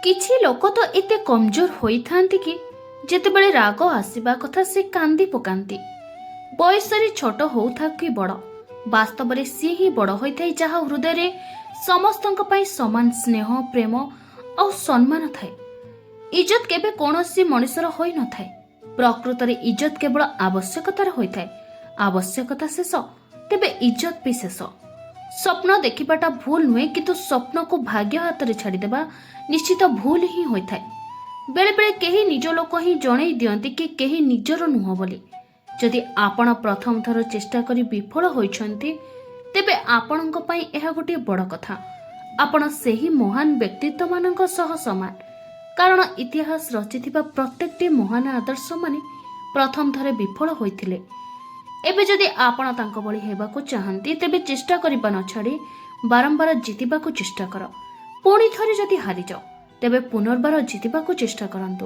କିଛି ଲୋକ ତ ଏତେ କମଜୋର ହୋଇଥାନ୍ତି କି ଯେତେବେଳେ ରାଗ ଆସିବା କଥା ସେ କାନ୍ଦି ପକାନ୍ତି। ବୟସରେ ଛୋଟ ହେଉଥାଉ କି ବଡ଼, ବାସ୍ତବରେ ସିଏ ହିଁ ବଡ଼ ହୋଇଥାଏ ଯାହା ହୃଦୟରେ ସମସ୍ତଙ୍କ ପାଇଁ ସମାନ ସ୍ନେହ, ପ୍ରେମ ଆଉ ସମ୍ମାନ ଥାଏ। ଇଜ୍ଜତ କେବେ କୌଣସି ମଣିଷର ହୋଇନଥାଏ। ପ୍ରକୃତରେ ଇଜ୍ଜତ କେବଳ ଆବଶ୍ୟକତାର ହୋଇଥାଏ। ଆବଶ୍ୟକତା ଶେଷ, ତେବେ ଇଜ୍ଜତ ବି ଶେଷ। ସ୍ୱପ୍ନ ଦେଖିବାଟା ଭୁଲ ନୁହେଁ, କିନ୍ତୁ ସ୍ୱପ୍ନକୁ ଭାଗ୍ୟ ହାତରେ ଛାଡ଼ିଦେବା ନିଶ୍ଚିତ ଭୁଲ ହିଁ ହୋଇଥାଏ। ବେଳେବେଳେ କେହି ନିଜ ଲୋକ ହିଁ ଜଣେଇ ଦିଅନ୍ତି କି କେହି ନିଜର ନୁହଁ ବୋଲି। ଯଦି ଆପଣ ପ୍ରଥମ ଥର ଚେଷ୍ଟା କରି ବିଫଳ ହୋଇଛନ୍ତି, ତେବେ ଆପଣଙ୍କ ପାଇଁ ଏହା ଗୋଟିଏ ବଡ଼ କଥା। ଆପଣ ସେହି ମହାନ ବ୍ୟକ୍ତିତ୍ୱମାନଙ୍କ ସହ ସମାନ, କାରଣ ଇତିହାସ ରଚିଥିବା ପ୍ରତ୍ୟେକଟି ମହାନ ଆଦର୍ଶମାନେ ପ୍ରଥମ ଥରେ ବିଫଳ ହୋଇଥିଲେ। ଏବେ ଯଦି ଆପଣ ତାଙ୍କ ଭଳି ହେବାକୁ ଚାହାନ୍ତି, ତେବେ ଚେଷ୍ଟା କରିବା ନ ଛାଡ଼ି ବାରମ୍ବାର ଜିତିବାକୁ ଚେଷ୍ଟା କର। ପୁଣି ଥରେ ଯଦି ହାରିଯାଅ, ତେବେ ପୁନର୍ବାର ଜିତିବାକୁ ଚେଷ୍ଟା କରନ୍ତୁ।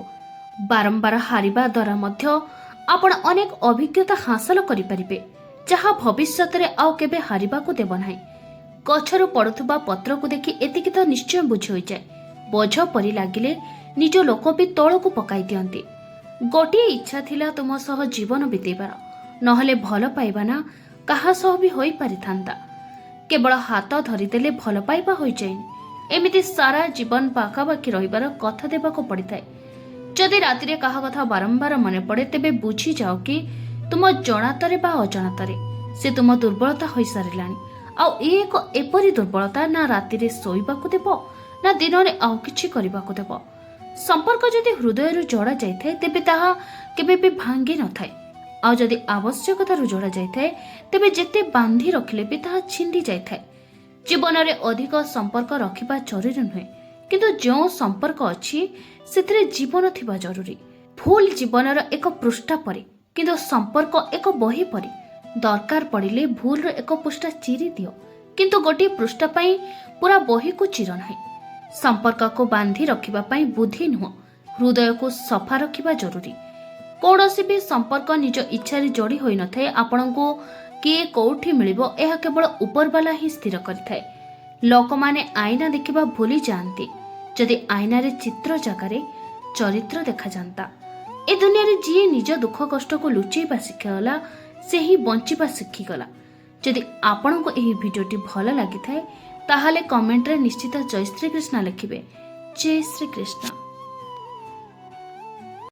ବାରମ୍ବାର ହାରିବା ଦ୍ୱାରା ମଧ୍ୟ ଆପଣ ଅନେକ ଅଭିଜ୍ଞତା ହାସଲ କରିପାରିବେ, ଯାହା ଭବିଷ୍ୟତରେ ଆଉ କେବେ ହାରିବାକୁ ଦେବ ନାହିଁ। ଗଛରୁ ପଡ଼ୁଥିବା ପତ୍ରକୁ ଦେଖି ଏତିକି ତ ନିଶ୍ଚୟ ବୁଝି ହୋଇଯାଏ, ବୋଝ ପରି ଲାଗିଲେ ନିଜ ଲୋକ ବି ତଳକୁ ପକାଇ ଦିଅନ୍ତି। ଗୋଟିଏ ଇଚ୍ଛା ଥିଲା ତୁମ ସହ ଜୀବନ ବିତେଇବାର, ନହେଲେ ଭଲ ପାଇବା ନା କାହା ସହ ବି ହୋଇପାରିଥାନ୍ତା। କେବଳ ହାତ ଧରିଦେଲେ ଭଲ ପାଇବା ହୋଇଯାଏନି। ଏମିତି ସାରା ଜୀବନ ପାଖାପାଖି ରହିବାର କଥା ଦେବାକୁ ପଡ଼ିଥାଏ। ଯଦି ରାତିରେ କାହା କଥା ବାରମ୍ବାର ମନେ ପଡ଼େ, ତେବେ ବୁଝିଯାଅ କି ତୁମ ଜଣାତରେ ବା ଅଜଣାତରେ ସେ ତୁମ ଦୁର୍ବଳତା ହୋଇସାରିଲାଣି। ଆଉ ଏ ଏକ ଏପରି ଦୁର୍ବଳତା, ନା ରାତିରେ ଶୋଇବାକୁ ଦେବ ନା ଦିନରେ ଆଉ କିଛି କରିବାକୁ ଦେବ। ସମ୍ପର୍କ ଯଦି ହୃଦୟରୁ ଯୋଡ଼ା ଯାଇଥାଏ, ତେବେ ତାହା କେବେ ବି ଭାଙ୍ଗି ନଥାଏ। ଆଉ ଯଦି ଆବଶ୍ୟକତାରୁ ଯୋଡ଼ା ଯାଇଥାଏ, ତେବେ ଯେତେ ବାନ୍ଧି ରଖିଲେ ବି ତାହା ଛିଣ୍ଡି ଯାଇଥାଏ। ଜୀବନରେ ଅଧିକ ସମ୍ପର୍କ ରଖିବା ଜରୁରୀ ନୁହେଁ, କିନ୍ତୁ ଯେଉଁ ସମ୍ପର୍କ ଅଛି ସେଥିରେ ଜୀବନ ଥିବା ଜରୁରୀ। ଭୁଲ ଜୀବନର ଏକ ପୃଷ୍ଠା ପରି, କିନ୍ତୁ ସମ୍ପର୍କ ଏକ ବହି ପରି। ଦରକାର ପଡ଼ିଲେ ଭୁଲର ଏକ ପୃଷ୍ଠା ଚିରି ଦିଅ, କିନ୍ତୁ ଗୋଟିଏ ପୃଷ୍ଠା ପାଇଁ ପୁରା ବହିକୁ ଚିର ନାହିଁ। ସମ୍ପର୍କକୁ ବାନ୍ଧି ରଖିବା ପାଇଁ ବୁଦ୍ଧି ନୁହଁ, ହୃଦୟକୁ ସଫା ରଖିବା ଜରୁରୀ। କୌଣସି ବି ସମ୍ପର୍କ ନିଜ ଇଚ୍ଛାରେ ଯୋଡ଼ି ହୋଇନଥାଏ। ଆପଣଙ୍କୁ କିଏ କୋଉଠି ମିଳିବ, ଏହା କେବଳ ଉପରବାଲା ହିଁ ସ୍ଥିର କରିଥାଏ। ଲୋକମାନେ ଆଇନା ଦେଖିବା ଭୁଲି ଯାଆନ୍ତି। ଯଦି ଆଇନାରେ ଚିତ୍ର ଜାଗାରେ ଚରିତ୍ର ଦେଖାଯାନ୍ତା, ଏ ଦୁନିଆରେ ଯିଏ ନିଜ ଦୁଃଖ କଷ୍ଟକୁ ଲୁଚେଇବା ଶିଖିଗଲା, ସେ ହିଁ ବଞ୍ଚିବା ଶିଖିଗଲା। ଯଦି ଆପଣଙ୍କୁ ଏହି ଭିଡ଼ିଓଟି ଭଲ ଲାଗିଥାଏ, ତାହେଲେ କମେଣ୍ଟରେ ନିଶ୍ଚିତ ଜୟ ଶ୍ରୀକୃଷ୍ଣ ଲେଖିବେ। ଜୟ ଶ୍ରୀକୃଷ୍ଣ।